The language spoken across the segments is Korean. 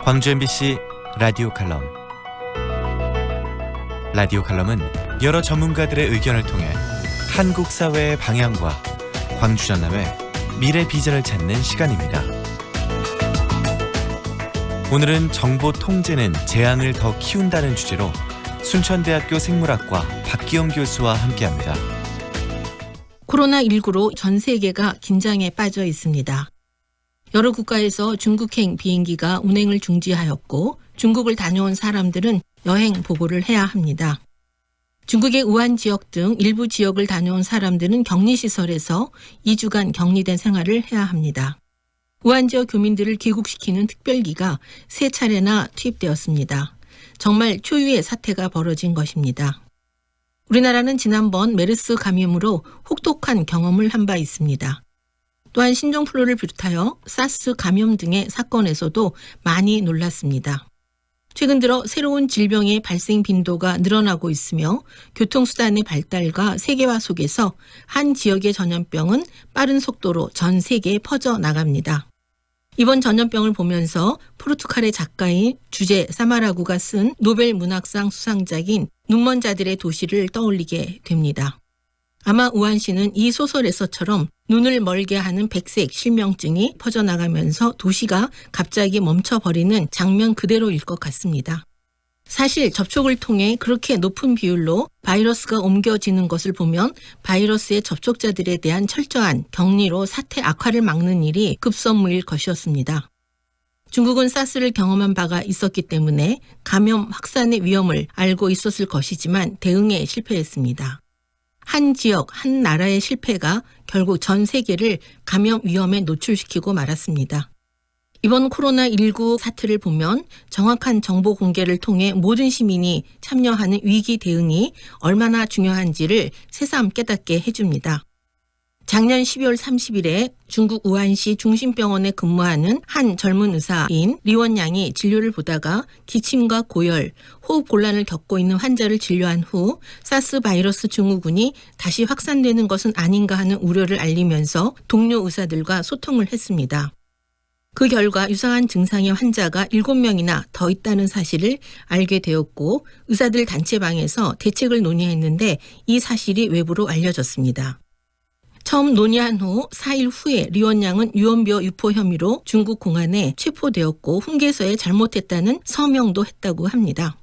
광주 MBC 라디오 칼럼. 라디오 칼럼은 여러 전문가들의 의견을 통해 한국 사회의 방향과 광주 전남의 미래 비전을 찾는 시간입니다. 오늘은 정보 통제는 재앙을 더 키운다는 주제로 순천대학교 생물학과 박기영 교수와 함께합니다. 코로나19로 전 세계가 긴장에 빠져 있습니다. 여러 국가에서 중국행 비행기가 운행을 중지하였고 중국을 다녀온 사람들은 여행 보고를 해야 합니다. 중국의 우한 지역 등 일부 지역을 다녀온 사람들은 격리시설에서 2주간 격리된 생활을 해야 합니다. 우한 지역 교민들을 귀국시키는 특별기가 3차례나 투입되었습니다. 정말 초유의 사태가 벌어진 것입니다. 우리나라는 지난번 메르스 감염으로 혹독한 경험을 한 바 있습니다. 또한 신종플루를 비롯하여 사스 감염 등의 사건에서도 많이 놀랐습니다. 최근 들어 새로운 질병의 발생 빈도가 늘어나고 있으며 교통수단의 발달과 세계화 속에서 한 지역의 전염병은 빠른 속도로 전 세계에 퍼져나갑니다. 이번 전염병을 보면서 포르투갈의 작가인 주제 사마라구가 쓴 노벨 문학상 수상작인 눈먼 자들의 도시를 떠올리게 됩니다. 아마 우한시는 이 소설에서처럼 눈을 멀게 하는 백색 실명증이 퍼져나가면서 도시가 갑자기 멈춰버리는 장면 그대로일 것 같습니다. 사실 접촉을 통해 그렇게 높은 비율로 바이러스가 옮겨지는 것을 보면 바이러스의 접촉자들에 대한 철저한 격리로 사태 악화를 막는 일이 급선무일 것이었습니다. 중국은 사스를 경험한 바가 있었기 때문에 감염 확산의 위험을 알고 있었을 것이지만 대응에 실패했습니다. 한 지역, 한 나라의 실패가 결국 전 세계를 감염 위험에 노출시키고 말았습니다. 이번 코로나19 사태를 보면 정확한 정보 공개를 통해 모든 시민이 참여하는 위기 대응이 얼마나 중요한지를 새삼 깨닫게 해줍니다. 작년 12월 30일에 중국 우한시 중심병원에 근무하는 한 젊은 의사인 리원양이 진료를 보다가 기침과 고열, 호흡 곤란을 겪고 있는 환자를 진료한 후 사스 바이러스 증후군이 다시 확산되는 것은 아닌가 하는 우려를 알리면서 동료 의사들과 소통을 했습니다. 그 결과 유사한 증상의 환자가 7명이나 더 있다는 사실을 알게 되었고 의사들 단체방에서 대책을 논의했는데 이 사실이 외부로 알려졌습니다. 처음 논의한 후 4일 후에 리원양은 유언비어 유포 혐의로 중국 공안에 체포되었고 훈계서에 잘못했다는 서명도 했다고 합니다.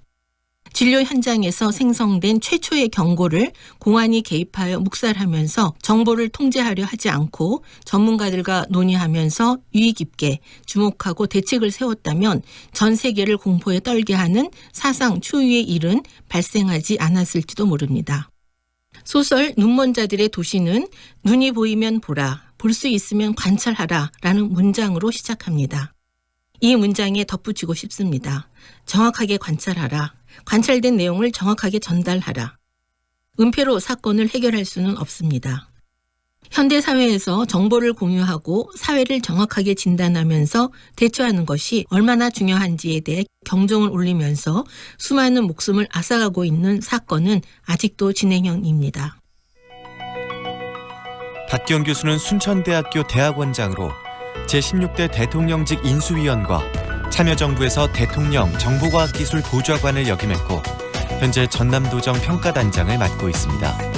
진료 현장에서 생성된 최초의 경고를 공안이 개입하여 묵살하면서 정보를 통제하려 하지 않고 전문가들과 논의하면서 유의 깊게 주목하고 대책을 세웠다면 전 세계를 공포에 떨게 하는 사상 초유의 일은 발생하지 않았을지도 모릅니다. 소설 눈먼 자들의 도시는 눈이 보이면 보라, 볼 수 있으면 관찰하라 라는 문장으로 시작합니다. 이 문장에 덧붙이고 싶습니다. 정확하게 관찰하라. 관찰된 내용을 정확하게 전달하라. 은폐로 사건을 해결할 수는 없습니다. 현대사회에서 정보를 공유하고 사회를 정확하게 진단하면서 대처하는 것이 얼마나 중요한지에 대해 경종을 울리면서 수많은 목숨을 앗아가고 있는 사건은 아직도 진행형입니다. 박기영 교수는 순천대학교 대학원장으로 제16대 대통령직 인수위원과 참여정부에서 대통령 정보과학기술 보좌관을 역임했고 현재 전남도정 평가단장을 맡고 있습니다.